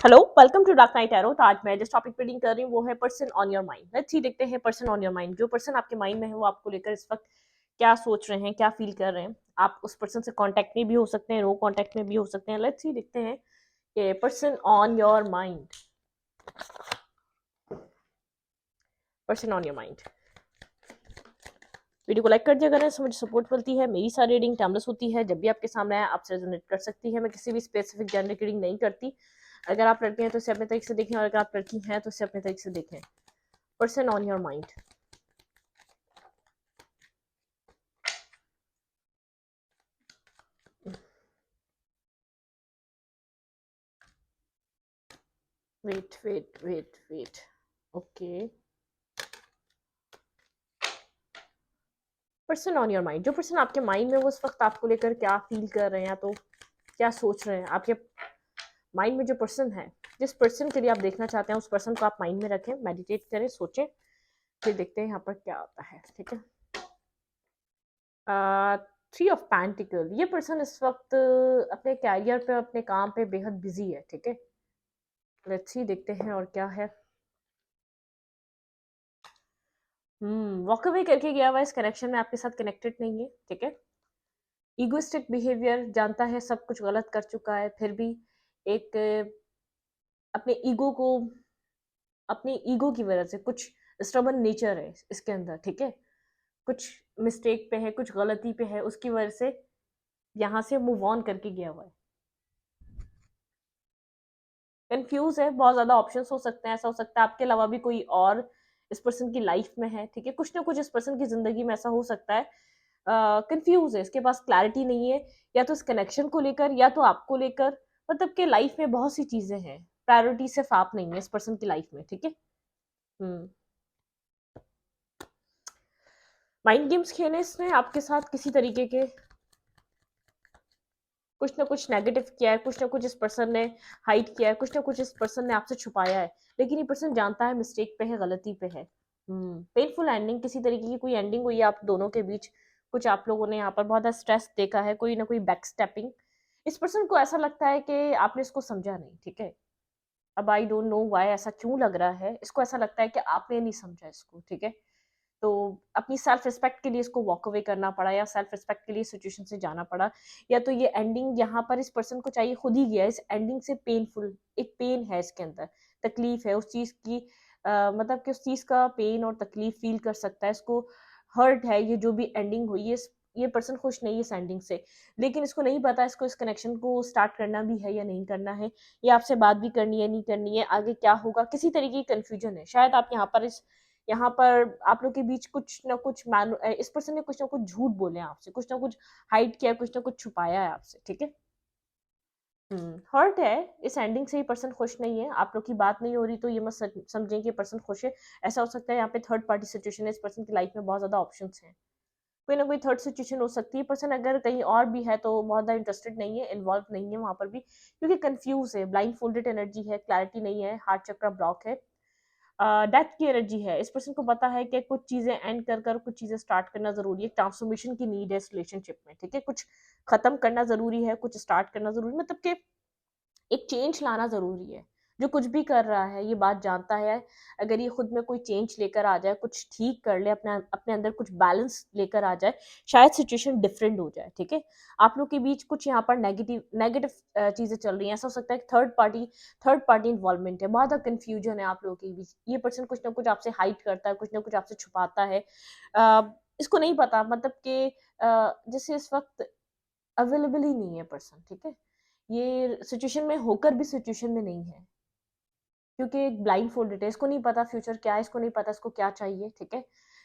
Hello, welcome to dark night arrow. तो आज मैं जिस टॉपिक पे डील कर रही हूँ वो है person on your mind. Let's see, देखते हैं पर्सन ऑन योर माइंड। जो पर्सन आपके माइंड में है वो आपको लेकर इस वक्त क्या सोच रहे हैं, क्या फील कर रहे हैं। आप उस पर्सन से कांटेक्ट में भी हो सकते हैं, नो कांटेक्ट में भी हो सकते हैं। लेट्स सी, देखते हैं कि person on your mind, person on your mind. Video को लाइक कर दिया करें, मुझे सपोर्ट मिलती है। मेरी सारी रीडिंग टाइमलेस होती है, जब भी आपके सामने आए आपसे रेजोनेट कर सकती है। मैं किसी भी स्पेसिफिक जेंडर की रीडिंग नहीं करती। अगर आप लड़के हैं तो इसे अपने तरीके से देखें, और अगर आप लड़की हैं तो इसे अपने तरीके से देखें। Person on your mind. Wait. Okay, person on your mind. जो पर्सन आपके माइंड में वो उस वक्त आपको लेकर क्या फील कर रहे हैं, या तो क्या सोच रहे हैं। आपके माइंड में जो पर्सन है, जिस पर्सन के लिए आप देखना चाहते हैं, उस पर्सन को आप माइंड में रखें, मेडिटेट करें, सोचें, फिर देखते हैं यहाँ पर क्या आता है। ठीक है। 3 ऑफ पेंटिकल। ये पर्सन इस वक्त अपने कैरियर पे, अपने काम पे बेहद बिजी है। ठीक है। लेट्स सी, देखते हैं और क्या है। वॉक अवे करके गया हुआ, इस कनेक्शन में आपके साथ कनेक्टेड नहीं है। ठीक है। ईगोइस्टिक बिहेवियर, जानता है सब कुछ गलत कर चुका है, फिर भी एक अपने ईगो को, अपनी ईगो की वजह से कुछ स्टबर्न नेचर है इसके अंदर। ठीक है। कुछ मिस्टेक पे है, कुछ गलती पे है, उसकी वजह से यहाँ से मूव ऑन करके गया हुआ है। कंफ्यूज है, बहुत ज्यादा ऑप्शंस हो सकते हैं। ऐसा हो सकता है आपके अलावा भी कोई और इस पर्सन की लाइफ में है। ठीक है। कुछ ना कुछ इस पर्सन की जिंदगी में ऐसा हो सकता है। कंफ्यूज है, इसके पास क्लैरिटी नहीं है, या तो इस कनेक्शन को लेकर या तो आपको लेकर। मतलब कि लाइफ में बहुत सी चीजें हैं, प्रायोरिटी सिर्फ आप नहीं है इस पर्सन की लाइफ में। ठीक है। हम्म माइंड गेम्स खेले इसने आपके साथ, किसी तरीके के कुछ ना कुछ नेगेटिव किया है, कुछ ना कुछ इस पर्सन ने हाइड किया है, कुछ ना कुछ इस पर्सन ने आपसे छुपाया है। लेकिन ये पर्सन जानता है मिस्टेक पे है, गलती पे है। पेनफुल एंडिंग, किसी तरीके की कोई एंडिंग हुई है आप दोनों के बीच। कुछ आप लोगों ने यहाँ पर बहुत ज्यादा स्ट्रेस देखा है, कोई ना कोई बैक स्टेपिंग। इस पर्सन को ऐसा लगता है कि आपने इसको समझा नहीं। ठीक है। अब आई डोंट नो व्हाई, ऐसा क्यों लग रहा है इसको। ऐसा लगता है कि आपने नहीं समझा इसको। ठीक है। तो अपनी सेल्फ रिस्पेक्ट के लिए इसको वॉक अवे करना पड़ा, या सेल्फ रिस्पेक्ट के लिए सिचुएशन से जाना पड़ा, या तो ये एंडिंग यहाँ पर इस पर्सन को चाहिए, खुद ही गया इस एंडिंग से। पेनफुल, एक पेन है इसके अंदर, तकलीफ है उस चीज की। मतलब कि उस चीज का पेन और तकलीफ फील कर सकता है, इसको हर्ट है। ये जो भी एंडिंग हुई है, ये पर्सन खुश नहीं है इस एंडिंग से। लेकिन इसको नहीं पता इसको इस कनेक्शन को स्टार्ट करना भी है या नहीं करना है, ये आपसे बात भी करनी है नहीं करनी है, आगे क्या होगा, किसी तरीके की कंफ्यूजन है। शायद आप यहाँ पर आप लोग के बीच कुछ ना कुछ इस पर्सन ने कुछ ना कुछ झूठ बोले हैं आपसे, कुछ ना कुछ हाइड किया, कुछ ना कुछ छुपाया है आपसे। ठीक है। हर्ट है, इस एंडिंग से ही पर्सन खुश नहीं है। आप लोग की बात नहीं हो रही तो ये मत समझें कि पर्सन खुश है। ऐसा हो सकता है यहाँ पे थर्ड पार्टी सिचुएशन है, इस पर्सन की लाइफ में बहुत ज्यादा ऑप्शंस हैं। कोई ना कोई थर्ड सिचुएशन हो सकती है। पर्सन अगर कहीं और भी है तो बहुत ज्यादा इंटरेस्टेड नहीं है, इन्वॉल्व नहीं है वहां पर भी, क्योंकि कंफ्यूज है, ब्लाइंड फोल्डेड एनर्जी है, क्लैरिटी नहीं है, हार्ट चक्र ब्लॉक है। डेथ की एनर्जी है। इस पर्सन को पता है कि कुछ चीजें एंड कर कर कुछ चीजें स्टार्ट करना जरूरी है, ट्रांसफॉर्मेशन की नीड है इस रिलेशनशिप में। ठीक है। कुछ खत्म करना जरूरी है, कुछ स्टार्ट करना जरूरी है, मतलब कि एक चेंज लाना जरूरी है। जो कुछ भी कर रहा है ये बात जानता है, अगर ये खुद में कोई चेंज लेकर आ जाए, कुछ ठीक कर ले, अपने अपने अंदर कुछ बैलेंस लेकर आ जाए, शायद सिचुएशन डिफरेंट हो जाए। ठीक है। आप लोग के बीच कुछ यहाँ पर नेगेटिव नेगेटिव चीजें चल रही हैं। ऐसा हो सकता है कि थर्ड पार्टी इन्वॉल्वमेंट है, बहुत ज्यादा कंफ्यूजन है आप लोगों के बीच। ये पर्सन कुछ ना कुछ आपसे हाइड करता है, कुछ ना कुछ आपसे छुपाता है। अ, इसको नहीं पता, मतलब कि जैसे इस वक्त अवेलेबल ही नहीं है पर्सन। ठीक है। ये सिचुएशन में होकर भी सिचुएशन में नहीं है, क्योंकि एक ब्लाइंड फोल्डेड है, इसको नहीं पता फ्यूचर क्या है, इसको नहीं पता इसको क्या चाहिए। ठीक है।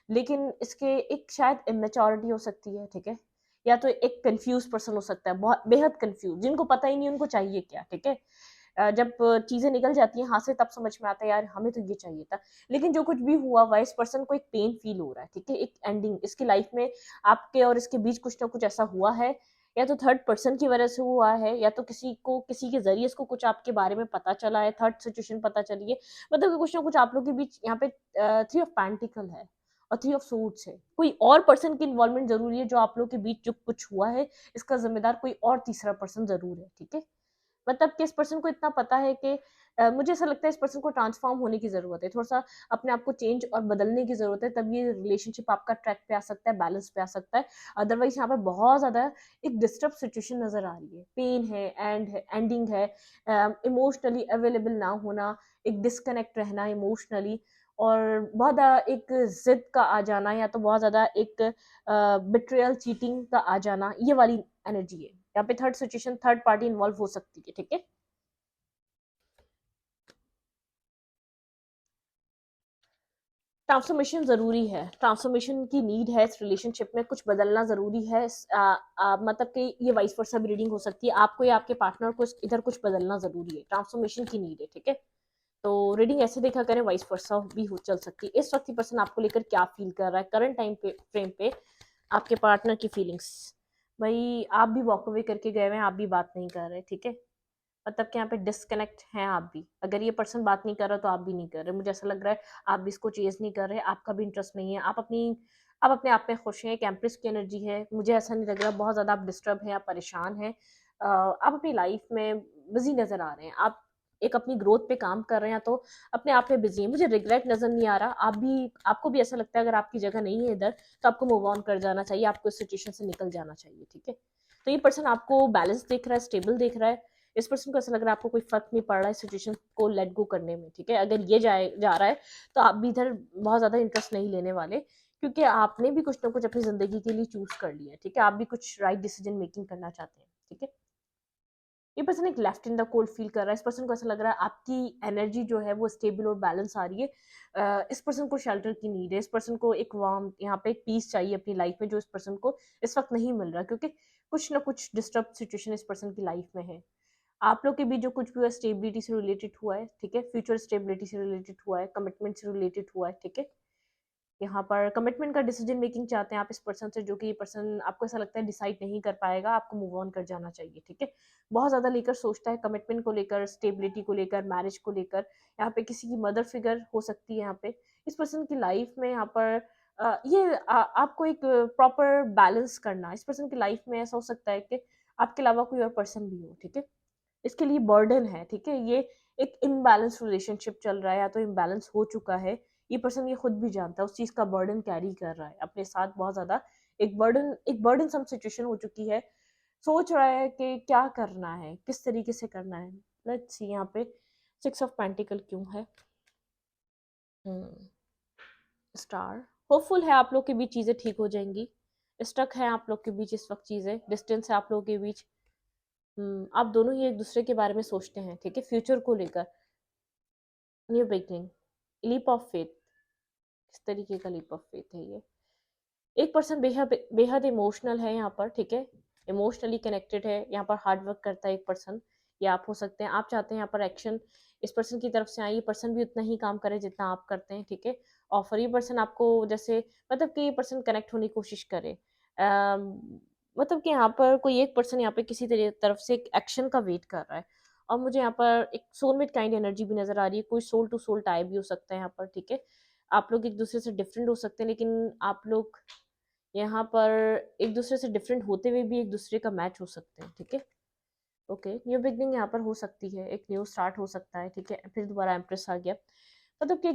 लेकिन इसके एक शायद इमेच्योरिटी हो सकती है। ठीक है। या तो एक कंफ्यूज पर्सन हो सकता है, बहुत बेहद कंफ्यूज, जिनको पता ही नहीं उनको चाहिए क्या। ठीक है। जब चीजें निकल जाती हैं हाथ से तब समझ में आता है यार हमें तो ये चाहिए था। लेकिन जो कुछ भी हुआ वाइस पर्सन को एक पेन फील हो रहा है। ठीक है। एक एंडिंग इसकी लाइफ में आपके और इसके बीच कुछ ना कुछ ऐसा हुआ है, या तो थर्ड पर्सन की वजह से हुआ है, या तो किसी के जरिए इसको कुछ आपके बारे में पता चला है, थर्ड सिचुएशन पता चली है। मतलब कि कुछ ना कुछ आप लोग के बीच यहाँ पे 3 ऑफ पेंटिकल है और 3 ऑफ सूट्स है। कोई और पर्सन की इन्वॉल्वमेंट जरूरी है, जो आप लोग के बीच जो कुछ हुआ है इसका जिम्मेदार कोई और तीसरा पर्सन जरूर है। ठीक है। मतलब कि इस पर्सन को इतना पता है कि मुझे ऐसा लगता है इस पर्सन को ट्रांसफॉर्म होने की ज़रूरत है, थोड़ा-सा अपने आप को चेंज और बदलने की ज़रूरत है, तब ये रिलेशनशिप आपका ट्रैक पे आ सकता है, बैलेंस पे आ सकता है। अदरवाइज़ यहाँ पे बहुत ज़्यादा एक डिस्टर्ब सिचुएशन नज़र आ रही है, पेन है, एंडिंग है, इमोशनली अवेलेबल ना होना, एक डिस्कनेक्ट रहना इमोशनली, और बहुत ज़्यादा एक ज़िद का आ जाना, या तो बहुत ज़्यादा एक बिट्रियल, चीटिंग का आ जाना, ये वाली एनर्जी है। यहाँ पे third situation, third party involve हो सकती है, ठीक है? ट्रांसफॉर्मेशन ज़रूरी है, ट्रांसफॉर्मेशन की नीड है, इस रिलेशनशिप में कुछ बदलना ज़रूरी है। मतलब कि ये वाइस वर्सा भी रीडिंग हो सकती है, आपको या आपके पार्टनर को इधर कुछ बदलना ज़रूरी है, ट्रांसफॉर्मेशन की नीड है, ठीक है? तो रीडिंग ऐसे देखा करें, वाइस वर्सा भी हो चल सकती है। इस वक्त पर्सन आपको लेकर क्या फील कर रहा है, करंट टाइम पे फ्रेम पे आपके पार्टनर की फीलिंग्स। भाई आप भी वॉक अवे करके गए हुए हैं, आप भी बात नहीं कर रहे, ठीक है? मतलब कि यहाँ पे डिस्कनेक्ट हैं आप भी। अगर ये पर्सन बात नहीं कर रहा तो आप भी नहीं कर रहे, मुझे ऐसा लग रहा है आप भी इसको चेज नहीं कर रहे, आपका भी इंटरेस्ट नहीं है, आप अपने आप में खुश हैं, एक एम्प्रेस की एनर्जी है, मुझे ऐसा नहीं लग रहा बहुत ज़्यादा आप डिस्टर्ब हैं, आप परेशान हैं। आप अपनी लाइफ में बिजी नज़र आ रहे हैं, आप एक अपनी ग्रोथ पे काम कर रहे हैं, तो अपने आप में बिजी हैं। मुझे रिग्रेट नज़र नहीं आ रहा, आपको भी ऐसा लगता है अगर आपकी जगह नहीं है इधर, तो आपको मूव ऑन कर जाना चाहिए, आपको इस सिचुएशन से निकल जाना चाहिए, ठीक है? तो ये पर्सन आपको बैलेंस देख रहा है, स्टेबल देख रहा है, इस पर्सन को ऐसा लग रहा है आपको कोई फर्क नहीं पड़ रहा है सिचुएशन को लेट गो करने में, ठीक है? अगर ये जा रहा है तो आप भी इधर बहुत ज़्यादा इंटरेस्ट नहीं लेने वाले, क्योंकि आपने भी कुछ ना कुछ अपनी ज़िंदगी के लिए चूज़ कर लिया है, ठीक है? आप भी कुछ राइट डिसीजन मेकिंग करना चाहते हैं, ठीक है? ये पर्सन एक left in the cold feel कर रहा है, इस पर्सन को ऐसा लग रहा है आपकी एनर्जी जो है वो स्टेबल और बैलेंस आ रही है। इस पर्सन को शेल्टर की नीड है, इस पर्सन को एक वार्म, यहाँ पे एक पीस चाहिए अपनी लाइफ में, जो इस पर्सन को इस वक्त नहीं मिल रहा, क्योंकि कुछ ना कुछ डिस्टर्ब सिचुएशन इस पर्सन की लाइफ में है। आप लोग के बीच जो कुछ भी हुआ स्टेबिलिटी से रिलेटेड हुआ है, ठीक है? फ्यूचर स्टेबिलिटी से रिलेटेड हुआ है, कमिटमेंट से रिलेटेड हुआ है, ठीक है? यहाँ पर कमिटमेंट का डिसीजन मेकिंग चाहते हैं आप इस पर्सन से, जो कि ये पर्सन आपको ऐसा लगता है डिसाइड नहीं कर पाएगा, आपको मूव ऑन कर जाना चाहिए, ठीक है? बहुत ज़्यादा लेकर सोचता है कमिटमेंट को लेकर, स्टेबिलिटी को लेकर, मैरिज को लेकर। यहाँ पे किसी की मदर फिगर हो सकती है यहाँ पे। इस पर्सन की लाइफ में यहाँ पर आपको एक प्रॉपर बैलेंस करना, इस पर्सन की लाइफ में ऐसा हो सकता है कि आपके अलावा कोई और पर्सन भी हो, ठीक है? इसके लिए बर्डन है, ठीक है? ये एक इम्बैलेंस रिलेशनशिप चल रहा है, या तो इम्बैलेंस हो चुका है, ये पर्सन ये खुद भी जानता है, उस चीज़ का बर्डन कैरी कर रहा है अपने साथ, बहुत ज़्यादा एक बर्डनसम सिचुएशन हो चुकी है। सोच रहा है कि क्या करना है, किस तरीके से करना है। लेट्स सी यहाँ पे 6 ऑफ पेंटिकल क्यों है? स्टार। होपफुल है आप लोग के बीच चीज़ें ठीक हो जाएंगी। स्टक है आप लोग के बीच इस वक्त चीज़ें, डिस्टेंस है आप लोगों के बीच। आप दोनों ही एक दूसरे के बारे में सोचते हैं, ठीक है? फ्यूचर को लेकर new beginning, leap of faith. किस तरीके का लीप ऑफ फेथ है ये? एक पर्सन बेहद बेहद इमोशनल है यहाँ पर, ठीक है? इमोशनली कनेक्टेड है, यहाँ पर हार्ड वर्क करता है एक पर्सन, या आप हो सकते हैं, आप चाहते हैं यहाँ पर एक्शन इस पर्सन की तरफ से आए, ये पर्सन भी उतना ही काम करे जितना आप करते हैं, ठीक है? और फिर ये पर्सन आपको जैसे, मतलब कि ये पर्सन कनेक्ट होने की कोशिश करे। मतलब कि यहाँ पर कोई एक पर्सन यहाँ पे किसी तरफ से एक एक्शन का वेट कर रहा है, और मुझे यहाँ पर एक सोलमेट काइंड एनर्जी भी नजर आ रही है, कोई सोल टू सोल टाइप भी हो सकता है यहाँ पर, ठीक है? आप लोग एक दूसरे से डिफरेंट हो सकते हैं, लेकिन आप लोग यहाँ पर एक दूसरे से डिफरेंट होते हुए भी एक दूसरे का मैच हो सकते हैं, ठीक है? ओके, न्यू बिगनिंग यहाँ पर हो सकती है, एक न्यू स्टार्ट हो सकता है, ठीक है? फिर दोबारा एम्प्रेस आ गया, मतलब कि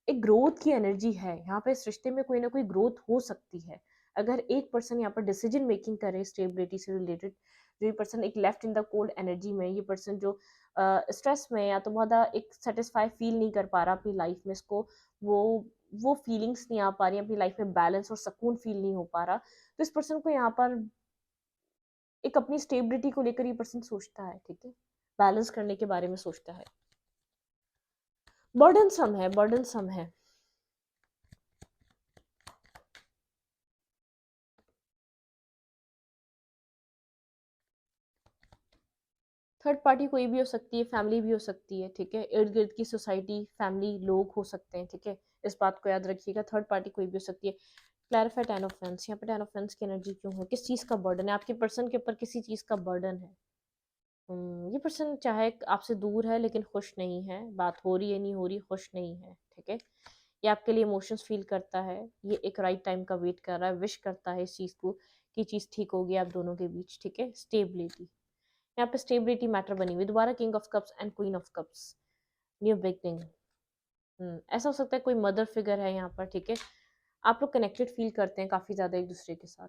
एक ग्रोथ की एनर्जी है यहाँ पे, इस रिश्ते में कोई ना कोई ग्रोथ हो सकती है। अगर एक पर्सन यहाँ पर डिसीजन मेकिंग करे स्टेबिलिटी से रिलेटेड, जो ये पर्सन एक left in the cold energy में, ये पर्सन जो स्ट्रेस में, या तो बहुत ज़्यादा एक सेटिस्फाई फील नहीं कर पा रहा अपनी लाइफ में, इसको वो वो फीलिंग्स नहीं आ पा रही अपनी लाइफ में, बैलेंस और सुकून फील नहीं हो पा रहा, तो इस पर्सन को यहाँ पर एक अपनी स्टेबिलिटी को लेकर ये पर्सन सोचता है, ठीक है? बैलेंस करने के बारे में सोचता है। बर्डनसम है, बर्डनसम है। थर्ड पार्टी कोई भी हो सकती है, फैमिली भी हो सकती है, ठीक है? इर्द गिर्द की सोसाइटी, फैमिली, लोग हो सकते हैं, ठीक है? इस बात को याद रखिएगा, थर्ड पार्टी कोई भी हो सकती है। क्लैरिफाई टेन ऑफ फैंस, यहाँ पे टेन ऑफ फैंस की एनर्जी क्यों है, किस चीज़ का बर्डन है आपके पर्सन के ऊपर, किसी चीज़ का बर्डन है। ये पर्सन चाहे आपसे दूर है लेकिन खुश नहीं है, बात हो रही है नहीं हो रही, खुश नहीं है, ठीक है? ये आपके लिए इमोशंस फील करता है, ये एक राइट टाइम का वेट कर रहा है, विश करता है इस चीज़ को कि चीज़ ठीक होगी आप दोनों के बीच, ठीक है? स्टेबिलिटी, यहाँ पे स्टेबिलिटी मैटर बनी हुई, दोबारा king of cups and queen of cups, new beginning. ऐसा हो सकता है कोई मदर फिगर है यहाँ पर, ठीक है, आप लोग कनेक्टेड फील करते हैं काफ़ी ज़्यादा एक दूसरे के साथ,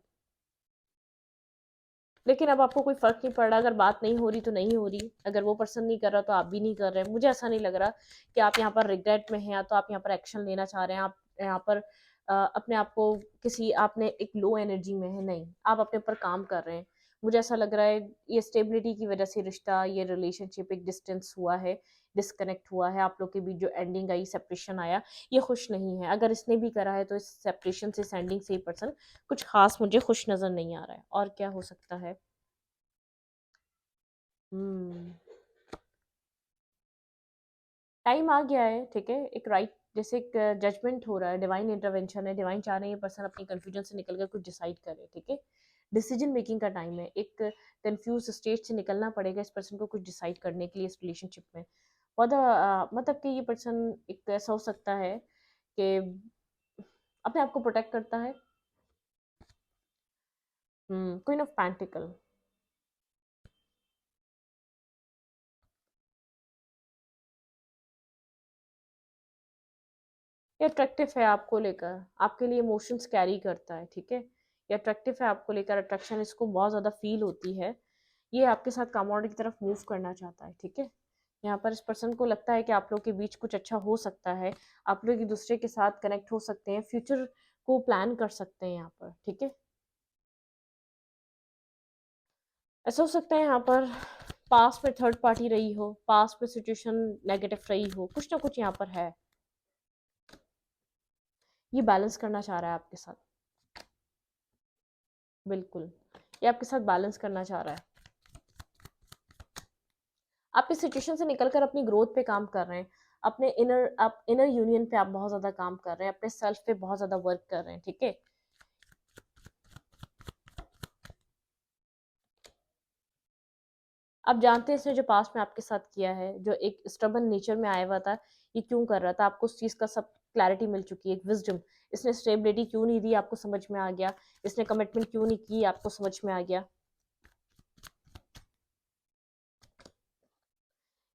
लेकिन अब आपको कोई फ़र्क नहीं पड़ रहा, अगर बात नहीं हो रही तो नहीं हो रही, अगर वो पर्सन नहीं कर रहा तो आप भी नहीं कर रहे। मुझे ऐसा नहीं लग रहा कि आप यहाँ पर रिग्रेट में हैं या तो आप यहाँ पर एक्शन लेना चाह रहे हैं, आप यहाँ पर अपने आप को किसी आपने एक लो एनर्जी में है, नहीं, आप अपने ऊपर काम कर रहे हैं। मुझे ऐसा लग रहा है ये स्टेबिलिटी की वजह से रिश्ता, ये रिलेशनशिप एक डिस्टेंस हुआ है, डिस्कनेक्ट हुआ है, आप लोग के बीच जो एंडिंग आई, सेपरेशन आया, ये खुश नहीं है। अगर इसने भी करा है तो इस सेपरेशन से, इस एंडिंग से, पर्सन कुछ खास मुझे खुश नज़र नहीं आ रहा है। और क्या हो सकता है? हम्म, टाइम आ गया है, ठीक है, एक राइट, जैसे एक जजमेंट हो रहा है, डिवाइन इंटरवेंशन है, डिवाइन चाह रहे हैं ये पर्सन अपनी कंफ्यूजन से निकल कर कुछ डिसाइड करे, ठीक है, डिसीजन मेकिंग का टाइम है, एक कंफ्यूज स्टेज से निकलना पड़ेगा इस पर्सन को कुछ डिसाइड करने के लिए इस रिलेशनशिप में। बहुत मतलब कि ये पर्सन एक ऐसा हो सकता है कि अपने आप को प्रोटेक्ट करता है। क्वीन ऑफ पेंटिकल, ये अट्रैक्टिव है आपको लेकर, आपके लिए इमोशंस कैरी करता है, ठीक है, ये अट्रैक्टिव है आपको लेकर, अट्रैक्शन इसको बहुत ज़्यादा फील होती है, ये आपके साथ कामोड की तरफ मूव करना चाहता है, ठीक है, यहाँ पर इस पर्सन को लगता है कि आप लोग के बीच कुछ अच्छा हो सकता है, आप लोग एक दूसरे के साथ कनेक्ट हो सकते हैं, फ्यूचर को प्लान कर सकते हैं यहाँ पर, ठीक है। ऐसा हो सकता है यहाँ पर पास में थर्ड पार्टी रही हो, पास में सिचुएशन नेगेटिव रही हो, कुछ ना कुछ यहाँ पर है, ये बैलेंस करना चाह रहा है आपके साथ, बिल्कुल, ये आपके साथ बैलेंस करना चाह रहा है, आप इस सिचुएशन से निकलकर अपनी ग्रोथ पे काम कर रहे हैं, अपने इनर यूनियन पे आप बहुत ज्यादा काम कर रहे हैं, अपने सेल्फ पे बहुत ज्यादा वर्क कर रहे हैं, ठीक है। आप जानते हैं इसने जो पास्ट में आपके साथ किया है, जो एक स्टबन नेचर में आया हुआ था, ये क्यों कर रहा था, आपको उस चीज का सब क्लैरिटी मिल चुकी है, एक विजडम, इसने स्टेबिलिटी क्यों नहीं दी आपको समझ में आ गया, इसने कमिटमेंट क्यों नहीं की आपको समझ में आ गया।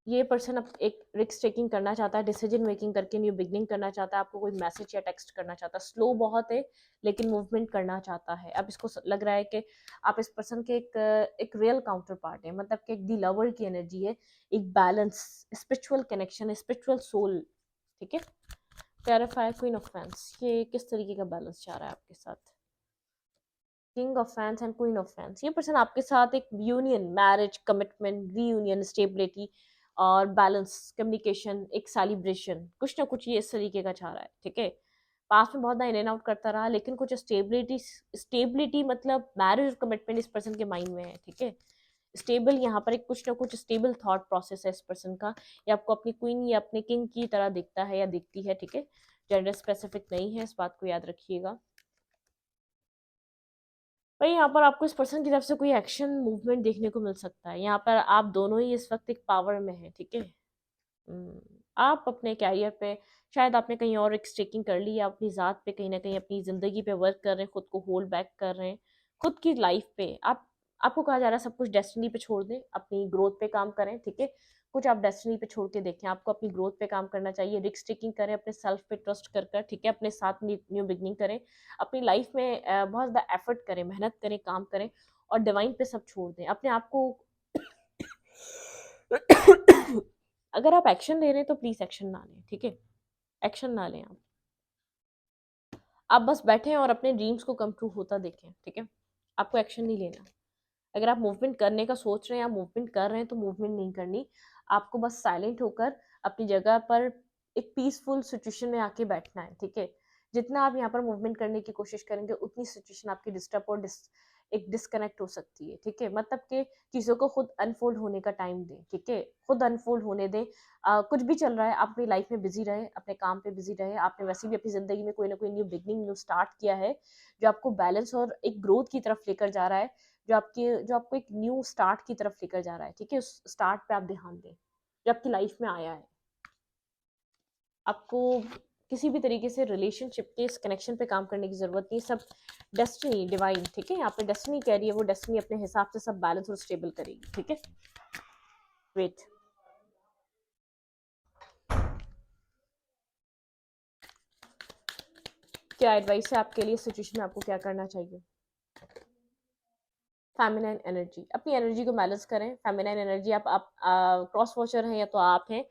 ये पर्सन अब एक रिस्क टेकिंग करना चाहता है, डिसीजन मेकिंग करके न्यू बिगनिंग करना चाहता है, आपको कोई मैसेज या टेक्स्ट करना चाहता है, स्लो बहुत है लेकिन मूवमेंट करना चाहता है। अब इसको लग रहा है कि आप इस पर्सन के एक रियल काउंटर पार्ट है, मतलब कि एक दी लवर की एनर्जी है, एक balance, spiritual connection, spiritual soul, ठीक है। क्लैरिफाई क्वीन ऑफ फैंस, ये किस तरीके का बैलेंस चाह रहा है आपके साथ, king of fans and queen of fans, ये पर्सन आपके साथ एक union, marriage, commitment, reunion, stability और बैलेंस, कम्युनिकेशन, एक सेलिब्रेशन, कुछ ना कुछ ये इस तरीके का चाह रहा है, ठीक है। पास्ट में बहुत इन एंड आउट करता रहा लेकिन कुछ स्टेबिलिटी, स्टेबिलिटी मतलब मैरिज और कमिटमेंट इस पर्सन के माइंड में है, ठीक है। स्टेबल, यहाँ पर एक कुछ ना कुछ स्टेबल थॉट प्रोसेस है इस पर्सन का, या आपको अपनी क्वीन या अपने किंग की तरह दिखता है या दिखती है, ठीक है, जेंडर स्पेसिफिक नहीं है, इस बात को याद रखिएगा। भाई यहाँ पर आपको इस पर्सन की तरफ से कोई एक्शन मूवमेंट देखने को मिल सकता है, यहाँ पर आप दोनों ही इस वक्त एक पावर में हैं, ठीक है। आप अपने कैरियर पे, शायद आपने कहीं और एक स्टेकिंग कर ली, या अपनी ज़ात पे कहीं ना कहीं अपनी ज़िंदगी पे वर्क कर रहे हैं, खुद को होल्ड बैक कर रहे हैं, खुद की लाइफ पे आप, आपको कहा जा रहा है सब कुछ डेस्टिनी पे छोड़ दें, अपनी ग्रोथ पे काम करें, ठीक है, कुछ आप डेस्टिनी पे छोड़ के देखें, आपको अपनी ग्रोथ पे काम करना चाहिए, रिस्क टेकिंग करें, अपने सेल्फ पे ट्रस्ट कर, ठीक है, अपने साथ न्यू बिगनिंग करें, अपनी लाइफ में बहुत ज़्यादा एफर्ट करें, मेहनत करें, काम करें, और डिवाइन पे सब छोड़ दें अपने आप को। अगर आप एक्शन ले रहे हैं तो प्लीज एक्शन ना लें, ठीक है, एक्शन ना लें आप बस बैठे हैं और अपने ड्रीम्स को कम ट्रू होता देखें, ठीक है, आपको एक्शन नहीं लेना। अगर आप मूवमेंट करने का सोच रहे हैं या मूवमेंट कर रहे हैं तो मूवमेंट नहीं करनी, आपको बस साइलेंट होकर अपनी जगह पर एक पीसफुल सिचुएशन में आके बैठना है, ठीक है। जितना आप यहाँ पर मूवमेंट करने की कोशिश करेंगे उतनी सिचुएशन आपकी डिस्टर्ब और एक डिस्कनेक्ट हो सकती है, ठीक है, मतलब कि चीज़ों को खुद अनफोल्ड होने का टाइम दें, ठीक है, खुद अनफोल्ड होने दें। कुछ भी चल रहा है, आप अपनी लाइफ में बिजी रहे, अपने काम पे बिजी रहे, आपने वैसे भी अपनी ज़िंदगी में कोई ना कोई न्यू बिगनिंग, न्यू स्टार्ट किया है जो आपको बैलेंस और एक ग्रोथ की तरफ लेकर जा रहा है, जो आपको एक न्यू स्टार्ट की तरफ लेकर जा रहा है, ठीक है, उस स्टार्ट पे आप ध्यान दें जो आपकी लाइफ में आया है। आपको किसी भी तरीके से रिलेशनशिप के इस कनेक्शन पे काम करने की ज़रूरत नहीं, सब डेस्टिनी डिवाइन, ठीक है, यहाँ पे डेस्टिनी कह रही है, वो डेस्टिनी अपने हिसाब से सब बैलेंस और स्टेबल करेगी, ठीक है। वेट, क्या एडवाइस है आपके लिए सिचुएशन में, आपको क्या करना चाहिए? फेमिनाइन एनर्जी, अपनी एनर्जी को बैलेंस करें। फेमिनाइन एनर्जी, आप क्रॉस वॉचर हैं या तो आप हैं,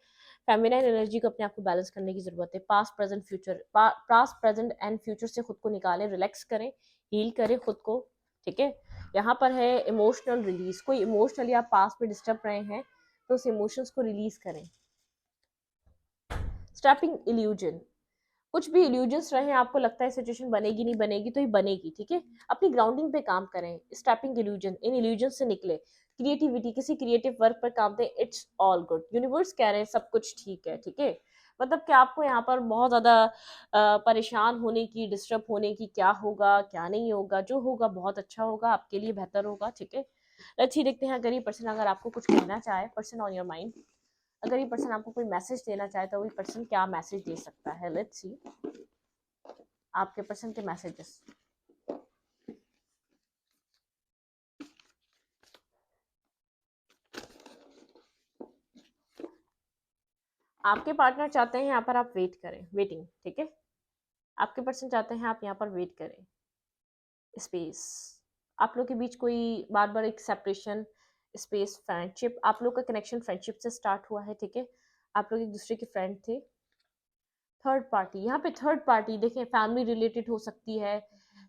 फेमिनाइन एनर्जी को अपने आप को बैलेंस करने की ज़रूरत है। Past present future, past present and future से खुद को निकालें, रिलैक्स करें, हील करें खुद को, ठीक है। यहाँ पर है इमोशनल रिलीज, कोई इमोशनली आप पास्ट में डिस्टर्ब रहे हैं तो उस इमोशंस को रिलीज करें। स्टैपिंग इल्यूजन, कुछ भी इल्यूजन्स रहे, आपको लगता है सिचुएशन बनेगी नहीं बनेगी तो ये बनेगी, ठीक है। अपनी ग्राउंडिंग पे काम करें, स्टैपिंग इल्यूजन, इन इल्यूजन से निकले, क्रिएटिविटी, किसी क्रिएटिव वर्क पर काम दें, इट्स ऑल गुड, यूनिवर्स कह रहे हैं सब कुछ ठीक है, ठीक है। मतलब कि आपको यहाँ पर बहुत ज़्यादा परेशान होने की, डिस्टर्ब होने की, क्या होगा क्या नहीं होगा, जो होगा बहुत अच्छा होगा, आपके लिए बेहतर होगा, ठीक है। लेट्स ही देखते हैं अगर ये पर्सन अगर आपको कुछ कहना चाहे, पर्सन ऑन योर माइंड, अगर ये पर्सन आपको कोई मैसेज देना चाहे तो वही पर्सन क्या मैसेज दे सकता है। लेट्स सी आपके पर्सन के मैसेजेस। आपके पार्टनर चाहते हैं यहाँ पर आप वेट करें, वेटिंग, ठीक है। आपके पर्सन चाहते हैं आप यहाँ पर वेट करें, स्पेस। आप लोग के बीच कोई बार बार एक सेपरेशन, स्पेस, फ्रेंडशिप, आप लोग का कनेक्शन फ्रेंडशिप से स्टार्ट हुआ है, ठीक है। आप लोग एक दूसरे के फ्रेंड थे। थर्ड पार्टी, यहाँ पे थर्ड पार्टी देखें, फैमिली रिलेटेड हो सकती है,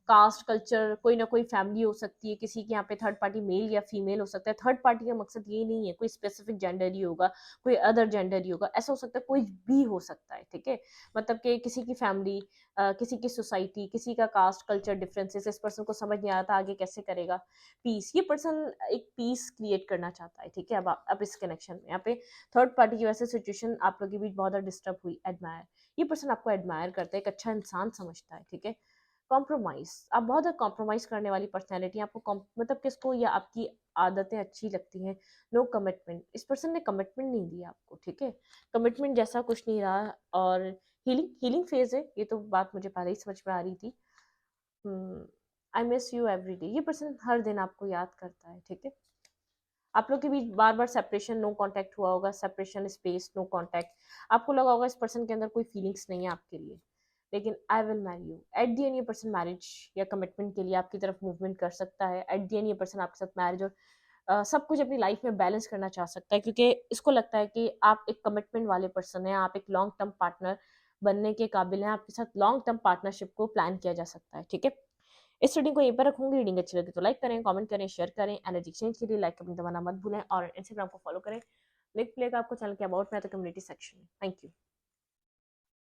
कास्ट कल्चर, कोई ना कोई फैमिली हो सकती है, किसी के यहाँ पे थर्ड पार्टी मेल या फीमेल हो सकता है। थर्ड पार्टी का मकसद ये नहीं है कोई स्पेसिफिक जेंडर ही होगा, कोई अदर जेंडर ही होगा, ऐसा हो सकता है, कोई भी हो सकता है, ठीक है। मतलब कि किसी की फैमिली, किसी की सोसाइटी, किसी का कास्ट कल्चर डिफरेंसेस, इस पर्सन को समझ नहीं आता आगे कैसे करेगा पीस, ये पर्सन एक पीस क्रिएट करना चाहता है, ठीक है। अब इस कनेक्शन में यहाँ पे थर्ड पार्टी की वजह से सिचुएशन आप लोग के बीच बहुत ज़्यादा डिस्टर्ब हुई। एडमायर, ये पर्सन आपको एडमायर करता है, एक अच्छा इंसान समझता है, ठीक है। कॉम्प्रोमाइज, आप बहुत ज़्यादा कॉम्प्रोमाइज करने वाली पर्सनैलिटी, आपको मतलब किसको या आपकी आदतें अच्छी लगती हैं। नो कमिटमेंट, इस पर्सन ने कमिटमेंट नहीं दिया आपको, ठीक है। कमिटमेंट जैसा कुछ नहीं रहा, और हीलिंग, हीलिंग फेज है, ये तो बात मुझे पहले ही समझ में आ रही थी। I miss you every day, ये पर्सन हर दिन आपको याद करता है, ठीक है। आप लोग के बीच बार बार सेपरेशन, नो कांटेक्ट हुआ होगा, सेपरेशन, स्पेस, नो कांटेक्ट, आपको लगा होगा इस पर्सन के अंदर कोई फीलिंग्स नहीं है आपके लिए, लेकिन I will marry you at the and, ये पर्सन मैरिज या कमिटमेंट के लिए आपकी तरफ मूवमेंट कर सकता है। एट दी एंड ये पर्सन आपके साथ मैरिज और सब कुछ अपनी लाइफ में बैलेंस करना चाह सकता है, क्योंकि इसको लगता है कि आप एक कमिटमेंट वाले पर्सन हैं, आप एक लॉन्ग टर्म पार्टनर बनने के काबिल हैं, आपके साथ लॉन्ग टर्म पार्टनरशिप को प्लान किया जा सकता है, ठीक है। इस रीडिंग को यहीं पर रखूंगी। रीडिंग अच्छी लगे तो लाइक करें, कमेंट करें, शेयर करें। एनर्जी एक्सचेंज के लिए लाइक अपनी दबाना मत भूलें, और इंस्टाग्राम को फॉलो करें। लिंक मिलेगा आपको चैनल के अबाउट में तो कम्युनिटी सेक्शन में। Thank you.